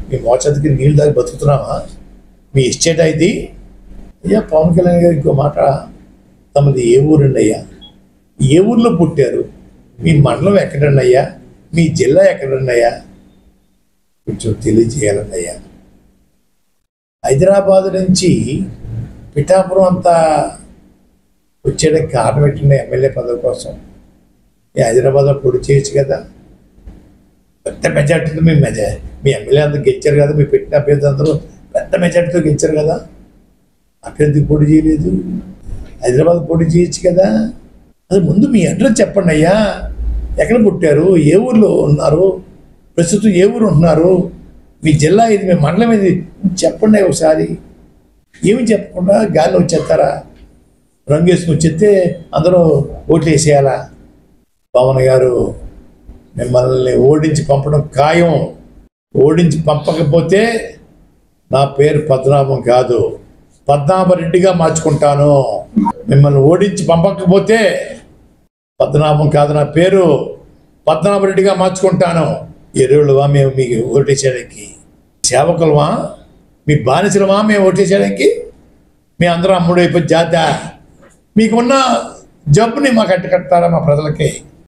మీ మోచదికి నీళ్ళు దాకా బతుకుతున్నామా? మీ ఎస్టేట్ ఇది? అయ్యా పవన్ కళ్యాణ్ గారు ఇంకో మాట, తమది ఏ ఊరండి అయ్యా? ఏ ఊర్లో పుట్టారు? మీ మండలం ఎక్కడండి అయ్యా? మీ జిల్లా ఎక్కడండి అయ్యా? కొంచెం తెలియజేయాలండి అయ్యా. హైదరాబాద్ నుంచి పిఠాపురం అంతా వచ్చేయడానికి కారణం పెట్టిండే ఎమ్మెల్యే పదవి కోసం. ఈ హైదరాబాద్లో పొడి చేయొచ్చు కదా. పెద్ద మెజార్టీతో మీ ఎమ్మెల్యే అందరూ గెలిచారు కదా, మీ పెట్టిన అభ్యర్థులు అందరూ పెద్ద మెజార్టీతో గెలిచారు కదా. అక్కడ ఎందుకు పొడి చేయలేదు? హైదరాబాద్ పొడి చేయొచ్చు కదా. అది ముందు మీ అడ్రస్ చెప్పండి అయ్యా. ఎక్కడ పుట్టారు? ఏ ఊర్లో ఉన్నారు? ప్రస్తుతం ఏ ఊరు ఉంటున్నారు? మీ జిల్లా ఇది, మీ మండలం ఇది చెప్పండి ఒకసారి. ఏమి చెప్పకుండా గాల్లో వచ్చేస్తారా? రంగు వేసుకుని వచ్చేస్తే అందరూ ఓట్లు వేసేయాలా? పవన్ గారు మిమ్మల్ని ఓడించి పంపడం ఖాయం. ఓడించి పంపకపోతే నా పేరు పద్మనాభం కాదు, పద్మనాభరెడ్డిగా మార్చుకుంటాను. మిమ్మల్ని ఓడించి పంపకపోతే పద్మనాభం కాదు, నా పేరు పద్మనాభరెడ్డిగా మార్చుకుంటాను. ఎరువులవా మేము మీకు ఓటేసేయడానికి? సేవకులమా? మీ బానిసలమా మేము ఓటేసేయడానికి? మీ అందరూ అమ్ముడు అయిపోయి జాత మీకున్న జబ్బుని మాకు కట్టుకడతారా మా ప్రజలకి?